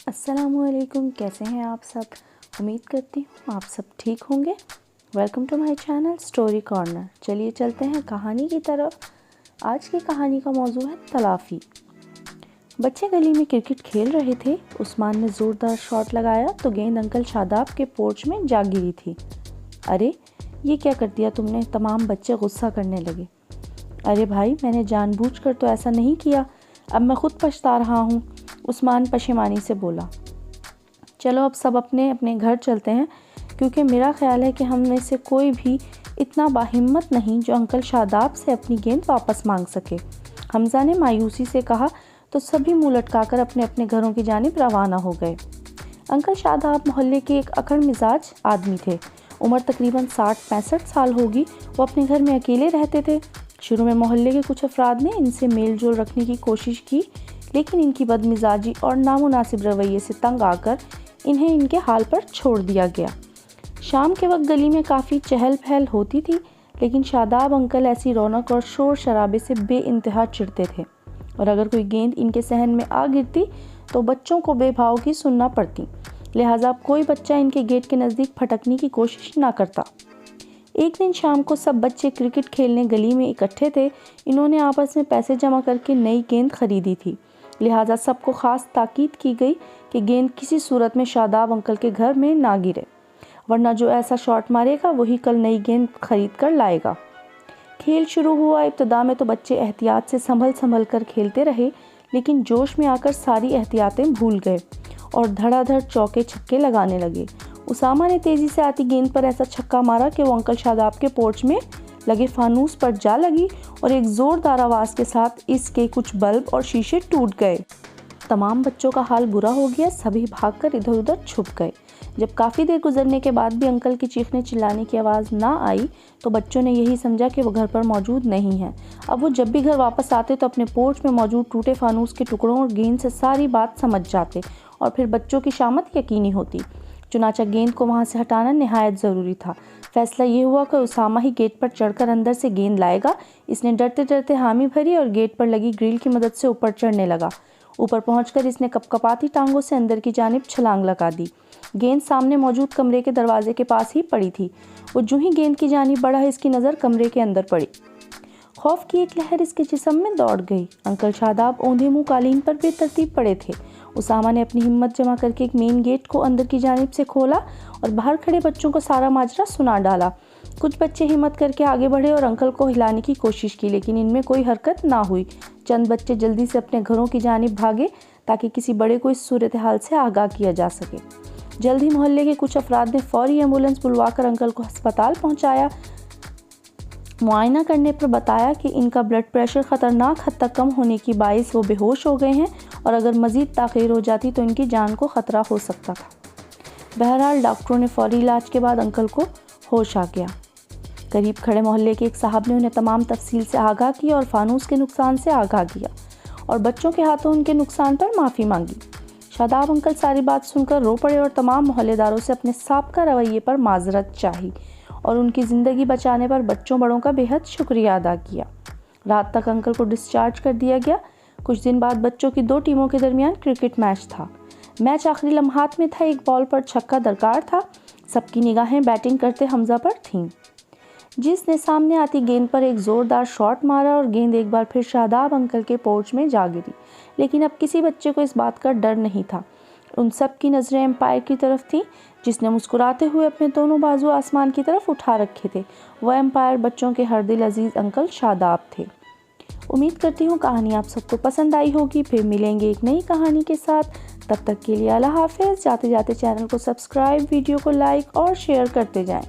अस्सलामुअलैकुम, कैसे हैं आप सब। उम्मीद करती हूँ आप सब ठीक होंगे। Welcome to my channel story corner. चलिए चलते हैं कहानी की तरफ। आज की कहानी का मौजू है तलाफ़ी। बच्चे गली में क्रिकेट खेल रहे थे। उस्मान ने ज़ोरदार शॉट लगाया तो गेंद अंकल शादाब के पोर्च में जा गिरी थी। अरे ये क्या कर दिया तुमने, तमाम बच्चे गुस्सा करने लगे। अरे भाई, मैंने जानबूझकर तो ऐसा नहीं किया, अब मैं खुद पछता रहा हूँ, उस्मान पशेमानी से बोला। चलो अब सब अपने अपने घर चलते हैं, क्योंकि मेरा ख्याल है कि हम में से कोई भी इतना बाहिम्मत नहीं जो अंकल शादाब से अपनी गेंद वापस मांग सके। हमजा ने मायूसी से कहा तो सभी मुंह लटकाकर अपने अपने घरों की जानिब रवाना हो गए। अंकल शादाब मोहल्ले के एक अकड़ मिजाज आदमी थे। उम्र तकरीबन 60-65 साल होगी। वो अपने घर में अकेले रहते थे। शुरू में मोहल्ले के कुछ अफराद ने इनसे मेल जोल रखने की कोशिश की, लेकिन इनकी बदमिजाजी और नामुनासिब रवैये से तंग आकर इन्हें इनके हाल पर छोड़ दिया गया। शाम के वक्त गली में काफ़ी चहल पहल होती थी, लेकिन शादाब अंकल ऐसी रौनक और शोर शराबे से बेइंतहा चिढ़ते थे, और अगर कोई गेंद इनके सहन में आ गिरती तो बच्चों को बेभाव की सुनना पड़ती। लिहाजा कोई बच्चा इनके गेट के नज़दीक फटकने की कोशिश ना करता। एक दिन शाम को सब बच्चे क्रिकेट खेलने गली में इकट्ठे थे। इन्होंने आपस में पैसे जमा करके नई गेंद खरीदी थी। लिहाजा सबको ख़ास ताकीद की गई कि गेंद किसी सूरत में शादाब अंकल के घर में ना गिरे, वरना जो ऐसा शॉट मारेगा वही कल नई गेंद खरीद कर लाएगा। खेल शुरू हुआ। इब्तिदा में तो बच्चे एहतियात से संभल कर खेलते रहे, लेकिन जोश में आकर सारी एहतियातें भूल गए और धड़ाधड़ चौके छक्के लगाने लगे। उसामा ने तेज़ी से आती गेंद पर ऐसा छक्का मारा कि वो अंकल शादाब के पोर्च में लगे फानूस पर जा लगी और एक ज़ोरदार आवाज़ के साथ इसके कुछ बल्ब और शीशे टूट गए। तमाम बच्चों का हाल बुरा हो गया। सभी भागकर इधर उधर छुप गए। जब काफ़ी देर गुजरने के बाद भी अंकल की चीखने चिल्लाने की आवाज़ ना आई तो बच्चों ने यही समझा कि वो घर पर मौजूद नहीं है। अब वो जब भी घर वापस आते तो अपने पोर्च में मौजूद टूटे फानूस के टुकड़ों और गेंद से सारी बात समझ जाते, और फिर बच्चों की शामत यकीनी होती। चुनाचा गेंद को वहाँ से हटाना निहायत ज़रूरी था। फैसला ये हुआ कि उसामा ही गेट पर चढ़कर अंदर से गेंद लाएगा। इसने डरते डरते हामी भरी और गेट पर लगी ग्रिल की मदद से ऊपर चढ़ने लगा। ऊपर पहुंचकर इसने कपकपाती टांगों से अंदर की जानिब छलांग लगा दी। गेंद सामने मौजूद कमरे के दरवाजे के पास ही पड़ी थी। वो जो ही गेंद की जानिब बढ़ा, इसकी नज़र कमरे के अंदर पड़ी। खौफ की एक लहर इसके जिस्म में दौड़ गई। अंकल शादाब औंधे मुँह कालीन पर बेतरतीब पड़े थे। उसामा ने अपनी हिम्मत जमा करके एक मेन गेट को अंदर की जानिब से खोला और बाहर खड़े बच्चों को सारा माजरा सुना डाला। कुछ बच्चे हिम्मत करके आगे बढ़े और अंकल को हिलाने की कोशिश की, लेकिन इनमें कोई हरकत ना हुई। चंद बच्चे जल्दी से अपने घरों की जानिब भागे ताकि किसी बड़े को इस सूरत हाल से आगाह किया जा सके। जल्द ही मोहल्ले के कुछ अफराद ने फौरी एम्बुलेंस बुलवाकर अंकल को अस्पताल पहुँचाया। मुआयना करने पर बताया कि इनका ब्लड प्रेशर ख़तरनाक हद तक कम होने की बाइस वो बेहोश हो गए हैं, और अगर मज़ीद ताख़ीर हो जाती तो इनकी जान को ख़तरा हो सकता था। बहरहाल डॉक्टरों ने फौरी इलाज के बाद अंकल को होश आ गया। करीब खड़े मोहल्ले के एक साहब ने उन्हें तमाम तफसील से आगाह किया और फानूस के नुकसान से आगाह किया, और बच्चों के हाथों उनके नुकसान पर माफ़ी मांगी। शादाब अंकल सारी बात सुनकर रो पड़े और तमाम मोहल्लेदारों से अपने साबका रवैये पर माजरत चाही और उनकी ज़िंदगी बचाने पर बच्चों बड़ों का बेहद शुक्रिया अदा किया। रात तक अंकल को डिस्चार्ज कर दिया गया। कुछ दिन बाद बच्चों की दो टीमों के दरमियान क्रिकेट मैच था। मैच आखिरी लम्हात में था। एक बॉल पर छक्का दरकार था। सबकी निगाहें बैटिंग करते हमजा पर थीं, जिसने सामने आती गेंद पर एक ज़ोरदार शॉट मारा और गेंद एक बार फिर शादाब अंकल के पोर्च में जा गिरी। लेकिन अब किसी बच्चे को इस बात का डर नहीं था। उन सब की नज़रें एम्पायर की तरफ थीं, जिसने मुस्कुराते हुए अपने दोनों बाजू आसमान की तरफ उठा रखे थे। वह एम्पायर बच्चों के हर दिल अजीज़ अंकल शादाब थे। उम्मीद करती हूँ कहानी आप सबको पसंद आई होगी। फिर मिलेंगे एक नई कहानी के साथ। तब तक के लिए अल्लाह हाफ़िज़। जाते जाते चैनल को सब्सक्राइब, वीडियो को लाइक और शेयर करते जाएं।